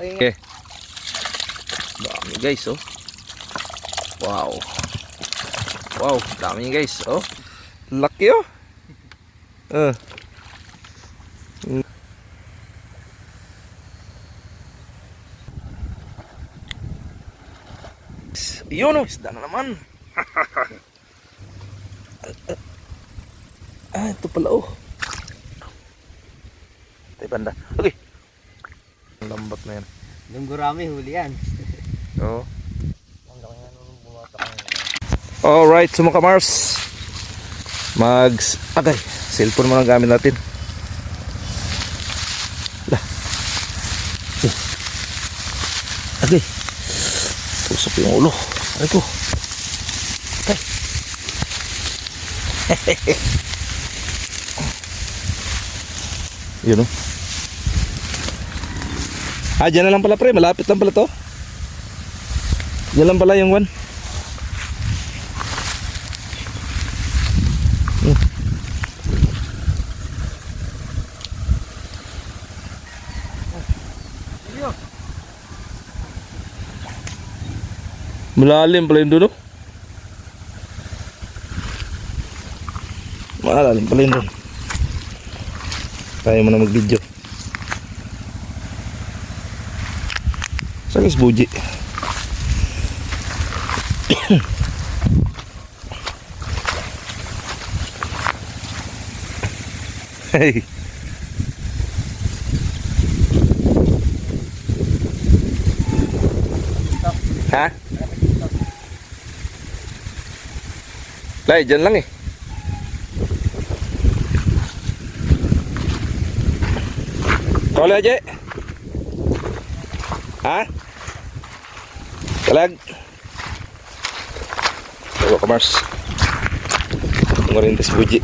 Okay. Dami guys, oh. Wow. Wow, dami guys, oh. Laki, oh. Yun, oh, isda na naman. Ito pala, oh. Tayo banda. Okay. Ang lambat na yan. Nung gurami, huli yan. Oo. Alright, so mga Mars, agay, cellphone mo lang gamit natin. Lah. Agay. Tusok yung ulo. Ay ko. Ay. Yun, oh. Dyan na lang pala pre, malapit lang pala to. Yan lang pala yung one. Malalim pala yun doon, oh. Malalim pala yun doon. Tayo muna mag-video. Saan is buji? Hey. Ha? Lai, dyan lang eh. Kole aja. Ha? Kalag. Coba ke Mars. Ngerintis buji.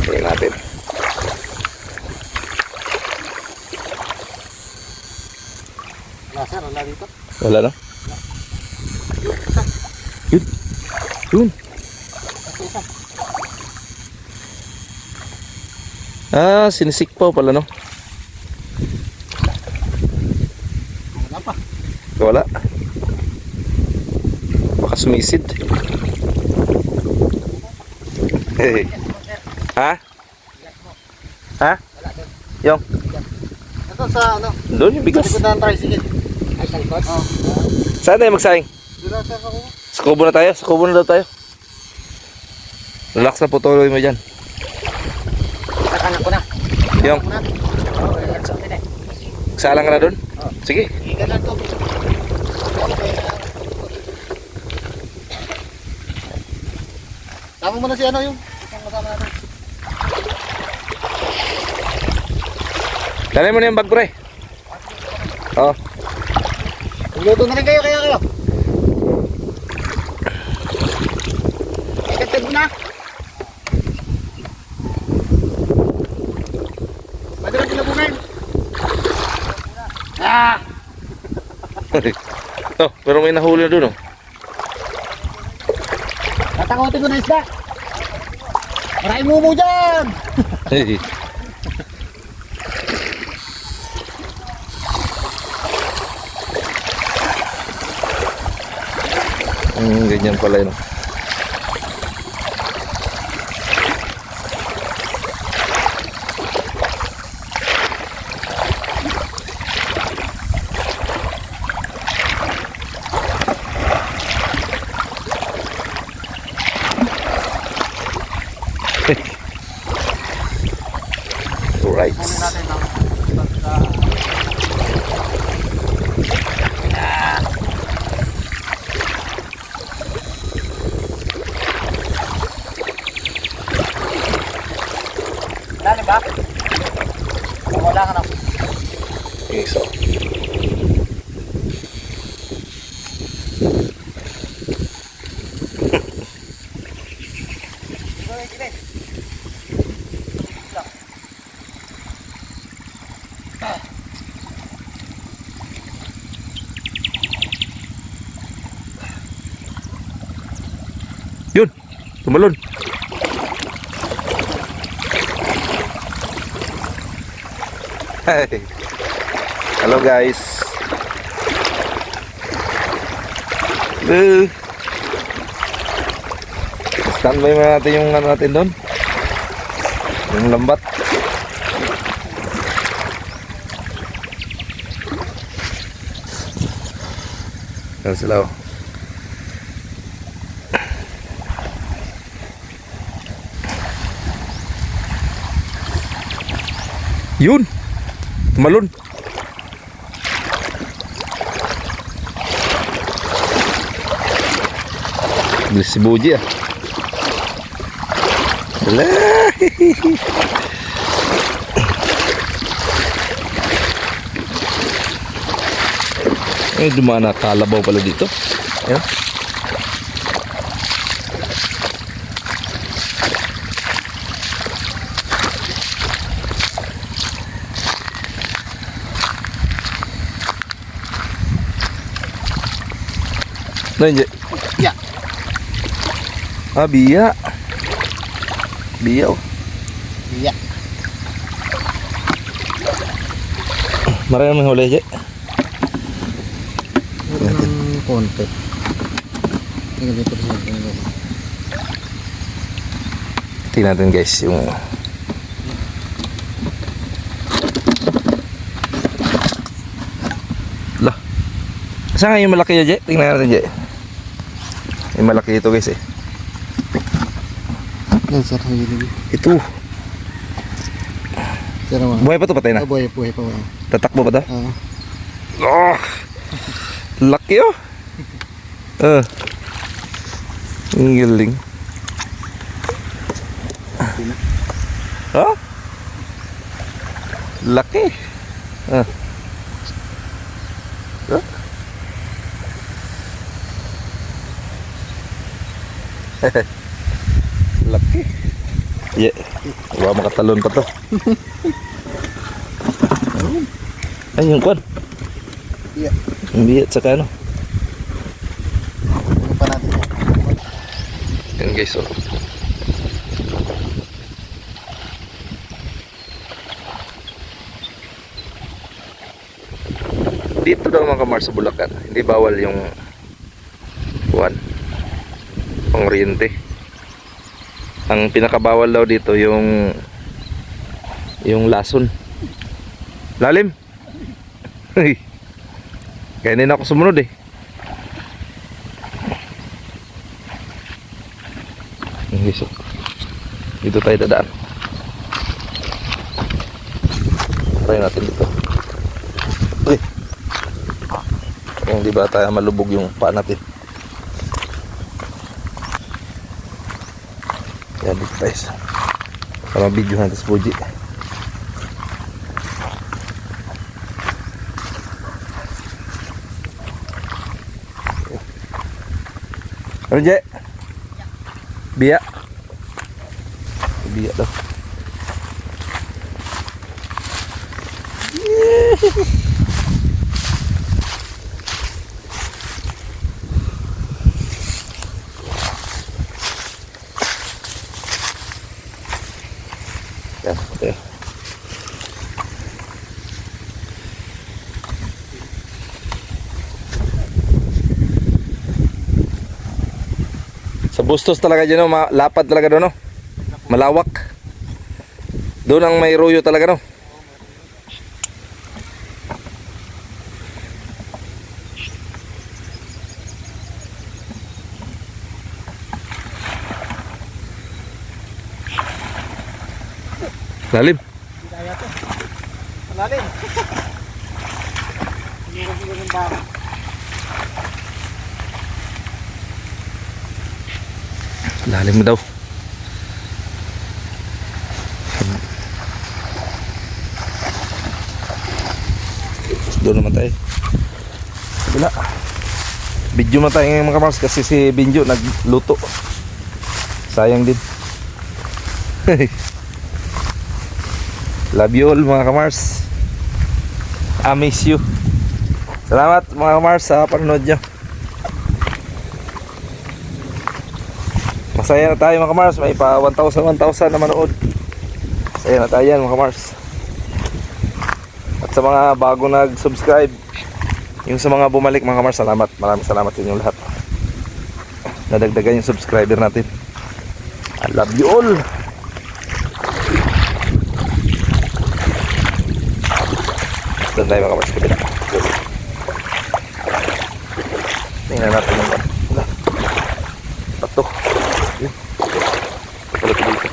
Tingnan natin. Nasa, wala dito. Wala na? Yun. Yun. Sinisikpaw pala, no? Wala pa. Wala. Baka sumisid. Hey. Ha? Ha? Yung? Ito sa ano? Doon yung bigas. Likod ng tricycle. Ay, sa likod? Oo. Saan tayo magsaing? Doon lang sa ako. Sa kubo na tayo? Sa kubo na daw tayo. Relax na po, tuloy mo dyan. Kakanak ko na. Yung? Oo, relax ako din eh. Salang ka na doon? Sige. Ikan lang to. Tama mo na si ano yung isang kasama natin. Dalhin mo na yung bag, pre. Oo. Luto na rin kayo, kaya kayo. Ikatid mo na. Madalang pinabunan. Ah! Oh, pero may nahuli na doon, oh. Tatakotin ko na isda. Maraming mumu dyan. Hey. Ganyan pala yun. Right. Dali ba? Wala ka na. Okay, so. Yun, tumalon. Hello guys. Standby muna natin yung ano natin doon. Yung lambat. Yan sila oh. Yun. Tumalon. Bilis si Boji ah. Wala. Eh, dumaan na kalabaw pala dito. Ayan. Nah, hindi. Ya. Ah, biya. Biya oh. Iya. Marami huli, Je. Ng konti. Tingnan dito sa tingnan. Tingnan natin guys yung lah. Saan nga yung malaki ya, Je? Tingnan natin, Je. Yung malaki ito guys eh. Yan sir, hindi. Ito. Sir, mga. Buhay pa to, patay na. Buhay pa wala. Tatakbo pa to? Ah. Oh! Laki oh! Ang galing. Oh? Laki. Ah. Oh? Laki. Yeah. Wala makatalon pa to. Ay, yung kwan. Iya. Hindi at saka ano. Ano pa natin yan? Yan guys oh. Dito daw mga kamar sa Bulacan, hindi bawal yung kwan, pangoriente. Ang pinakabawal daw dito yung lason. Lalim. Kaya hindi na ako sumunod eh. So, dito tayo dadaan. Try natin dito. Uy. Kung di ba tayo malubog yung paa natin. Yan dito guys. Para video natin sa Boji. Ano Je? Biya. Biya daw. Yan, okay. Sa Bustos talaga dyan, no? Lapad talaga doon, no? Malawak. Doon ang may ruyo talaga, no? Lalim. Lalim. Siguro ng baka. Lalim daw. Doon naman tayo. Wala. Video na tayo ngayon mga kamars kasi si Binjo nagluto. Sayang din. Love you all mga kamars. I miss you. Salamat mga kamars sa panonood nyo. Masaya na tayo mga kamars. May pa 1,000 na manood. Masaya na tayo yan mga kamars. At sa mga bago nag-subscribe, yung sa mga bumalik mga kamars, salamat. Maraming salamat sa inyong lahat. Nadagdagan yung subscriber natin. I love you all. Doon tayo mga kamars, kabila. Tingnan natin yung bato. Yun. Pala ito dito.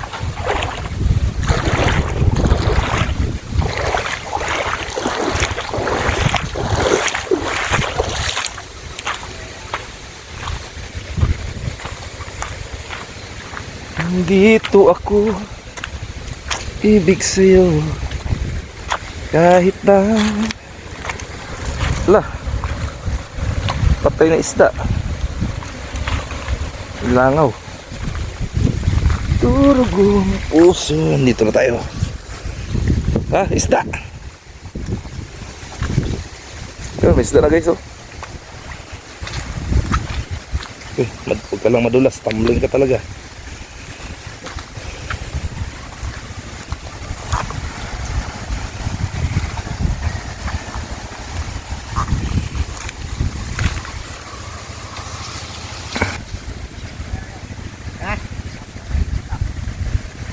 Dito ako ibig sa'yo kahit na lah patay na isda, langaw, turugong puso. Dito na tayo. Isda. May isda na guys. Huwag ka lang madulas, tumbling ka talaga.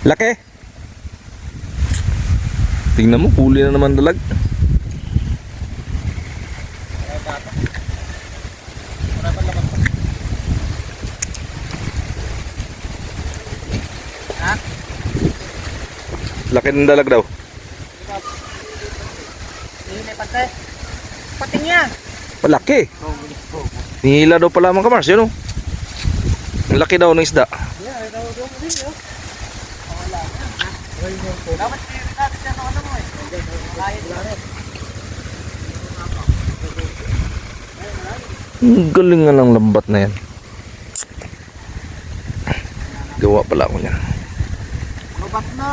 Laki. Tingnan mo, huli na naman dalag. Laki ng dalag daw. Pating niya. Malaki. Nihila daw pala mga kamars, yun o. Ang laki daw ng isda. Dapat natin yan ang ano mo eh. Ang galing nga ng lambat na yan. Gawa pala ako niya. Mabat na.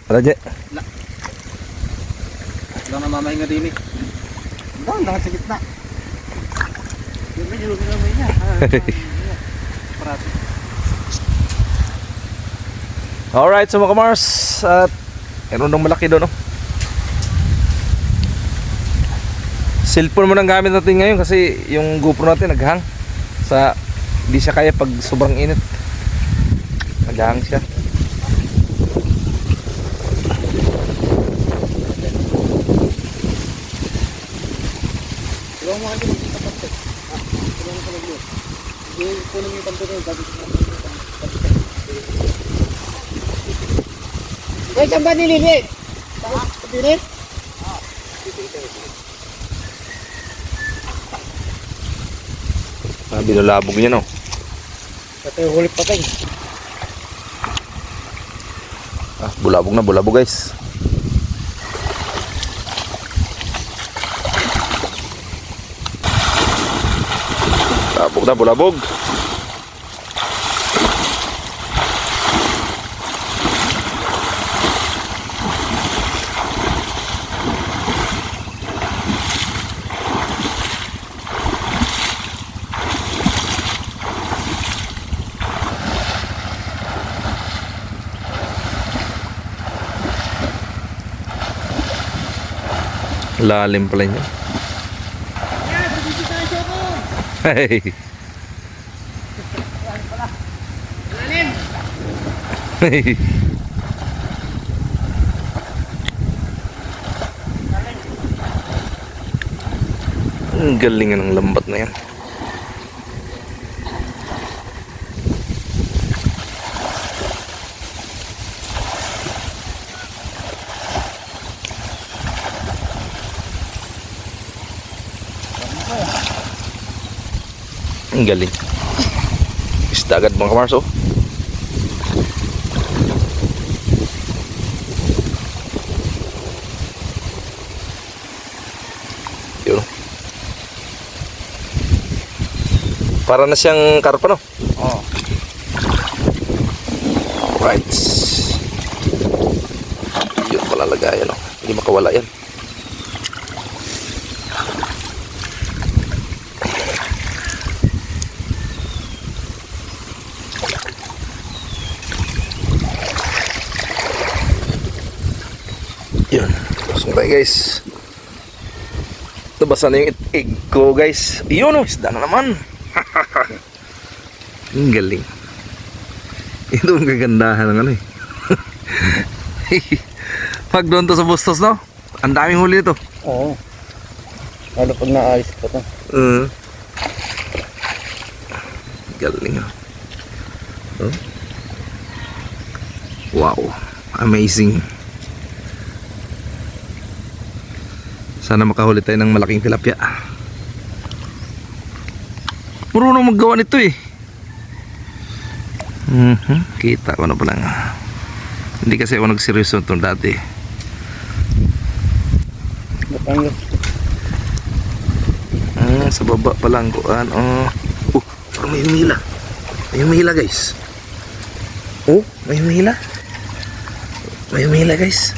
Wala dyan. Wala na mamahinga din eh. Doon, lang sa gitna. Yung medyo lumay niya. Parati. Alright, so mga kamars, at meron nung malaki doon, no? Cellphone mo nang gamit natin ngayon kasi yung GoPro natin naghang sa, hindi siya kaya pag sobrang init. Naghang siya. Huwag mo kasi magkita panto. Huwag mo sa maglo. Hindi po namin yung panto na yun. Guys, saan ba nililit? Sa pilit? Binulabog niya, no? Ito yung hulit patay. Bulabog na, bulabog guys. Bulabog na, bulabog. Lalim pala niya. Hey. Lalim! Hey. Ang galing ng lambat na yan. Ang galing. Isda agad mga kamars, oh. Yun. Para na siyang karpa, no? Oo. Right. Yun pala lagayan, no? Hindi makawala yan. Yun. Pasok tayo guys. Nabasa na yung egg ko guys. Yun oh, isda na naman. Ang galing. Ito ang gagandahan ng ano eh. Pag doon to sa Bustos no? Ang daming huli ito. Oo. Lalo pag naayos pa to. Galing oh. Oh. Wow. Amazing. Sana makahuli tayo ng malaking tilapia. Marunong maggawa nito eh. Kita ko na pala nga. Hindi kasi ako nagseryoso itong dati. Batangas. Sa baba pa lang kuan. Parang may humila. May humila guys. Oh, may humila. May humila guys.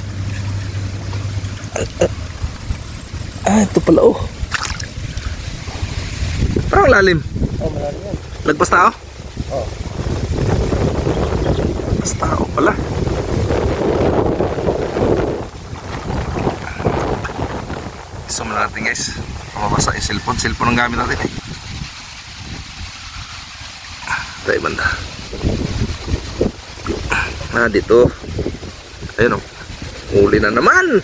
Ito pala oh. Parang lalim. Oh, malalim yan. Lagpas tao? Oo. Lagpas tao pala. Isa mo natin guys. Mabasa yung cellphone. Cellphone ang gamit natin eh. Tayo banda. Dito. Ayun oh. Uli na naman.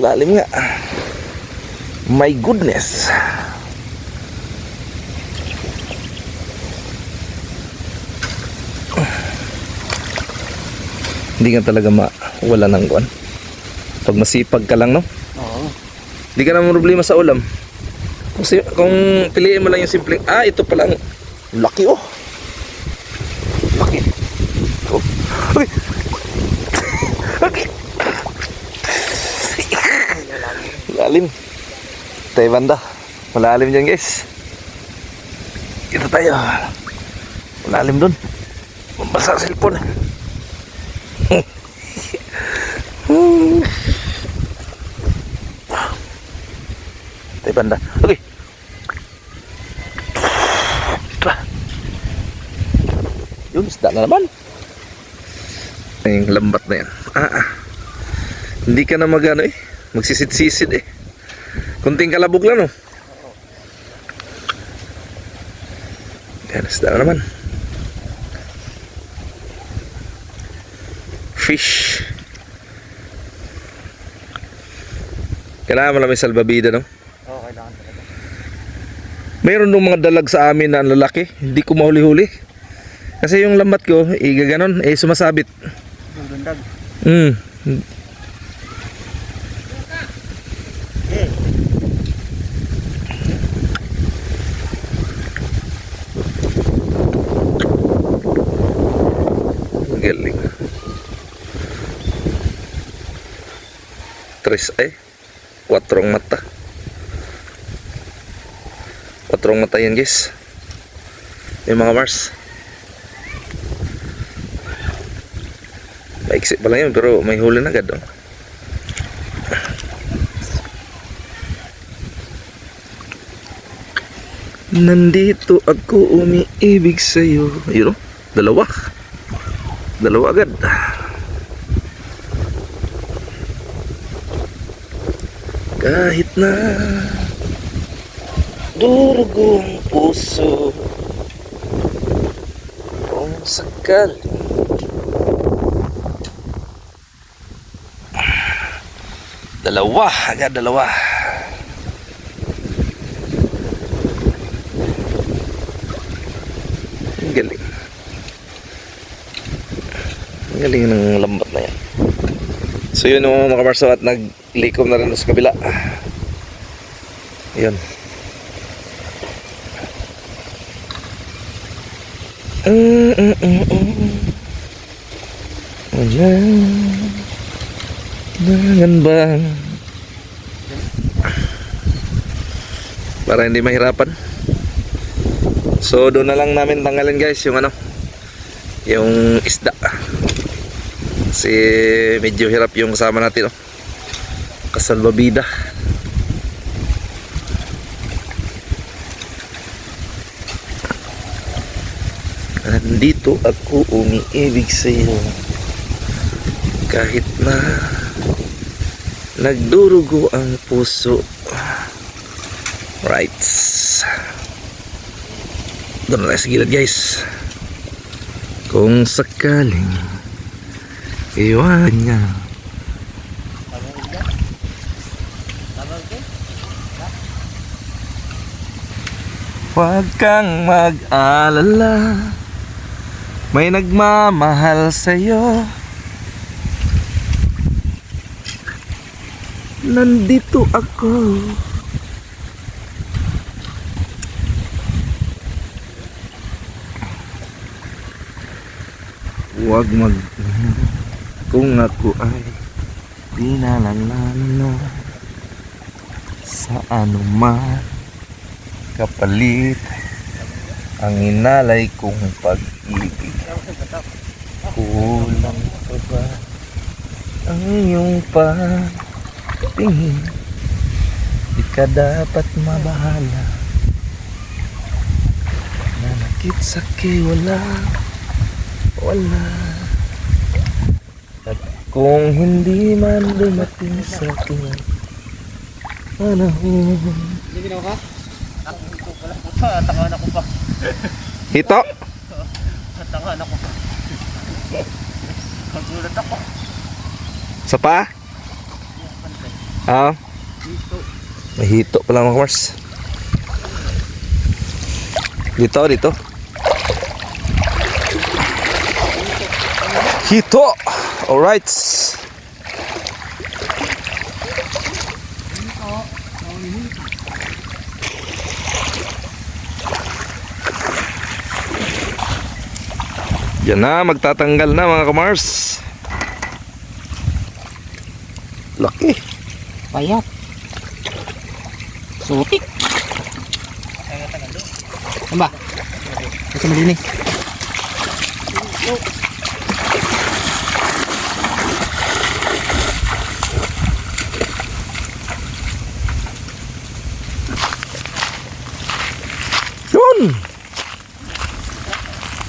Lalim nga. My goodness. Hindi ka talaga wala ng kuwan. Pag masipag ka lang no? Oo. Hindi ka naman problema sa ulam. Kung piliin mo lang yung simpleng, ito pala ang laki oh. Laki. Oh. Okay. Okay. Malalim. Tayo banda. Malalim dyan guys. Ito tayo. Malalim dun. Mabasa sa cellphone. Tayo banda. Okay. Yun, isda na naman. Yung lambat na yan. Hindi ka na magano eh. Magsisid-sisid eh. Kunting kalabog lang no. Yan, isda na naman. Fish. Kailangan mo lang may salbabida no. Oo, kailangan talaga. Mayroon nung mga dalag sa amin na ang lalaki. Hindi ko mahuli-huli. Kasi yung lambat ko, gaganon, sumasabit. Dundag. Galing. Tres ay 4 mata. 4 mata yan guys. Yung mga Mars. Maiksi pa lang yun pero may huli na agad oh. Nandito ako umiibig sa'yo. Ayun oh, dalawa agad. Kahit na durugo ang puso kung sakali dalawa. Ang galing. Ang galing ng lambat na yan. So yun mga kamarso at naglikom na rin sa kabila. Yun. Nangan bang para hindi mahirapan. So doon na lang namin tanggalin guys yung yung isda. Kasi medyo hirap yung kasama natin oh. Kasalbabida. Nandito ako umiibig sa'yo. kahit na nagdurugo ang puso. Right. Doon na tayo sa gilid guys. Kung sakaling iwan niya. Huwag kang mag-alala, may nagmamahal sa'yo. Nandito ako. Huwag kung ako ay dinalangan sa anuman kapalit ang inalay kong pag-ibig. Kulang pa ba ang iyong patingin? Di ka dapat mabahala. Nanakit sa'ki wala. At kung hindi man dumating sa akin panahon. Hindi ginawa ka? Tangan ako pa. Hito? Tangan ako pa. Kagulat ako. Sa pa? Ah? May hito pala mga kamars. Dito. Hito! Alright. Yan na, magtatanggal na mga kamars. Laki. Payat. Sutik. Amba. Kasi malinis. Yun!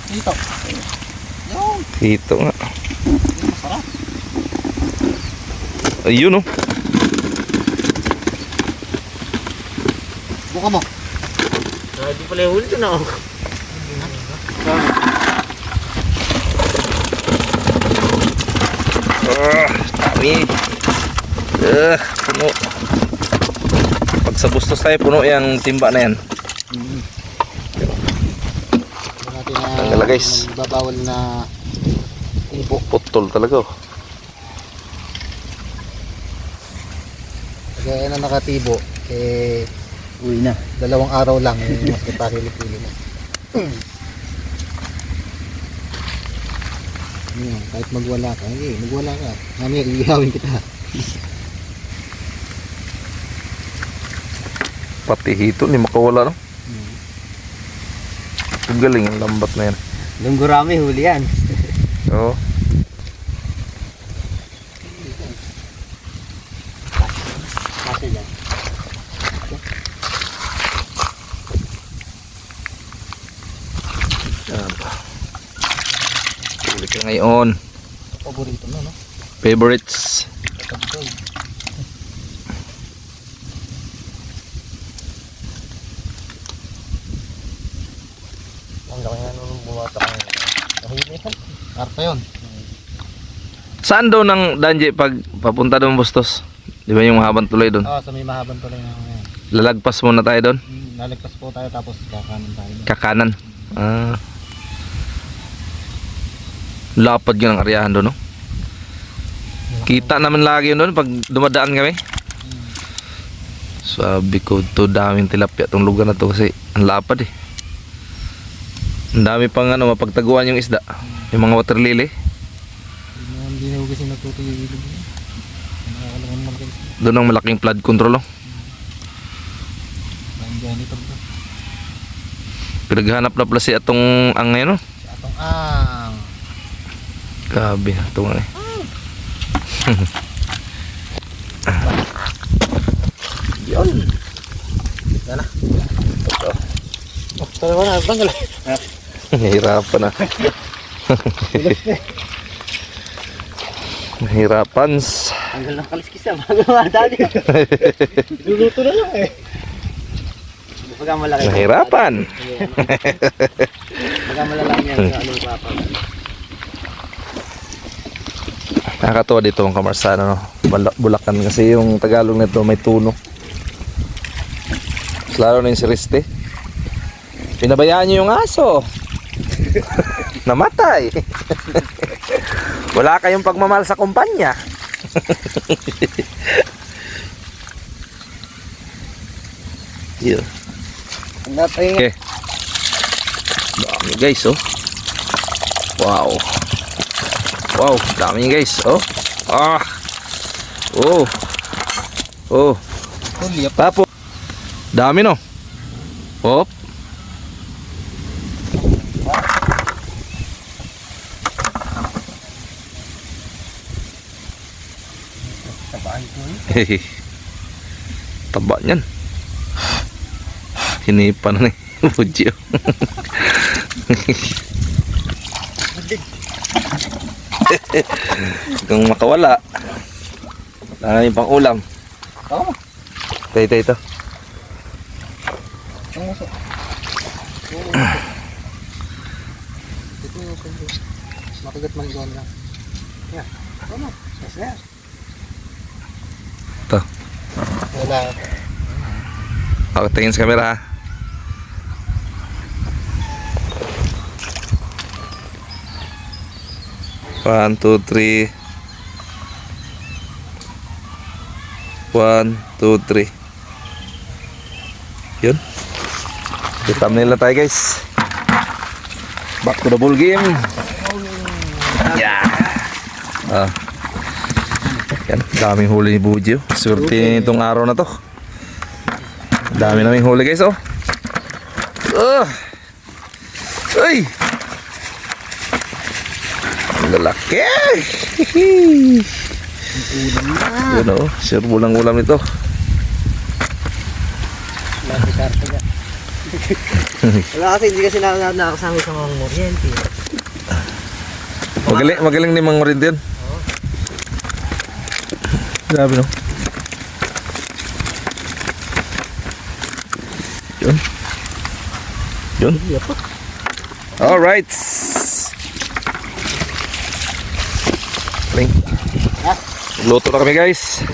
Dito. Hito nga. Ayun oh. Buka mo. Hindi pala yung huli ito na. Dami. Puno. Pag sa bustos tayo, puno yung timba na yan. Tanggal guys. Babawal na ibo. Putol talaga oh. Kaya na nakatibo, uwi na. 2 araw lang, mas ipahili-pili na. Kahit magwala ka, magwala ka. Mamaya iihawin kita. Pati hito, hindi makawala no? Ang galing ang lambat na yan. Lunggurami, huli yan. Oo. Kasi yan. Huli ka ngayon. Paborito mo, no? Favorites. Ang laki nga nung bumata ka ngayon. Nahuli yan. Karpa yun. Saan daw ng Danji pag papunta doon Bustos? Di ba yung mahabang tulay doon? Oo, sa may mahabang tulay na ngayon. Lalagpas muna tayo doon? Lalagpas po tayo tapos kakanan tayo doon. Kakanan. Ah. Lapad yun ang aryahan doon, no? Kita naman lagi yun doon pag dumadaan kami. Sabi ko, to daming tilapia tong lugar na to kasi ang lapad eh. Ang dami pang mapagtaguan yung isda. Yung mga water lily. Hindi na kasi natutulog. Doon ang malaking flood control, no? Pinaghanap na pala si atong ang ngayon, no? Si atong ang. Grabe, ito nga eh. Yun. Yan na. Oh, tayo na, tanggal. Nahirapan na. Nahirapan. Tanggal ng kaliskis yan, bago madali. Luluto na lang eh. Baga malaki. Nahirapan. Baga malalaki yan sa ano papa. Nakakatuwa dito ang Kamarsana, no? Bulacan kasi yung Tagalog nito may tuno. Lalo na yung si Riste. Pinabayaan niyo yung aso. Namatay. Wala kayong pagmamahal sa kumpanya. Yeah. Okay. Dami guys, oh. Wow. Wow, dami guys, oh. Ah. Oh. Oh. Tapos dami, no. Hop. Hehe. Taba niyan. Hinipan na ni Pujyo. Kung makawala, dami pang ulam. Oo. Ito. Ang uso. Ito yung uso. Makagat man doon lang. Yan. Ano? Yes, yes. Ito. Wala. Ako tingin sa camera, ha. One, two, three. 1, 2, 3. Yun. Thumbnail na tayo guys. Back to the ball game. Yeah. Yan, daming huli ni Bujyo. Swerte itong araw na to. Dami naming huli guys, oh. Uy. Ang lalaki. Yun, oh. Sure bulang ulam ito. Wala kasi, hindi kasi nakakasama sa mga kuryente. Magaling ni Mang Orin din. Grabe, no? Yun. Alright. Luto na kami guys.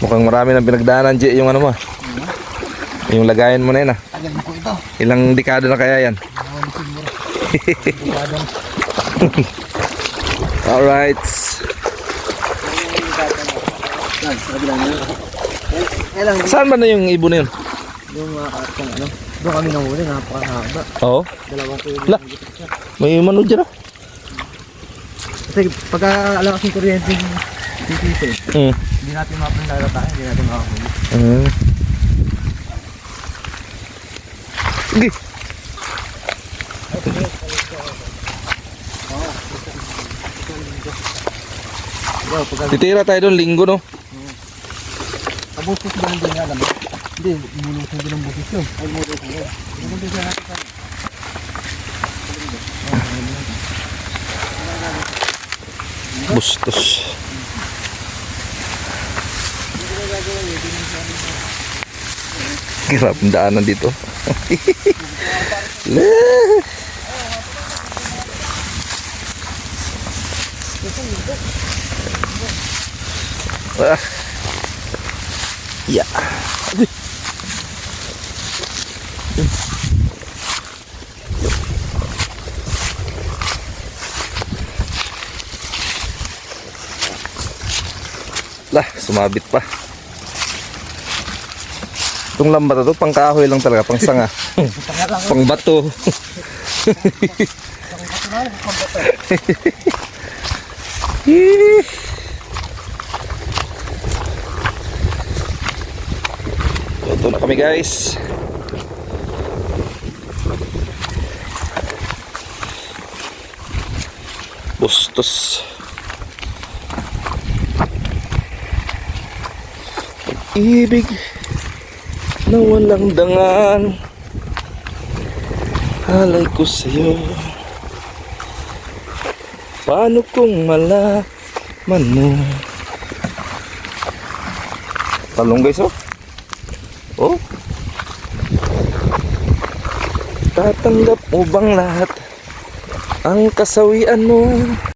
Mukhang marami ng pinagdaanan, J, yung ano mo. Yung lagayan mo na yun, ah. Ilang dekada na kaya yan? Alright. Saan ba na yung ibon na yun? Yung ano, doon kami nahuli, napakahaba. Oo. 2 kilo. La, may manood dyan, ah. Kasi pagka alam kasing kuryente yung titito, hindi natin mapandala tayo, hindi natin makakuli. Sige. Titira tayo doon linggo, no? Kabutos ba hindi nga alam? Hindi, mulong sa ng busis yun. Ay, mulong sa yun. Mulong sa natin sa... Bustos. Hirap ang daanan dito. Ya. Lah, sumabit pa. Itong lambat na to, pang kahoy lang talaga, pang sanga. Pang bato. Ito na kami guys. Bustos. Pag-ibig na walang dangan, alay ko sa'yo. Paano kung malaman mo? Talong guys, oh. Oh. Tatanggap mo bang lahat ang kasawian mo?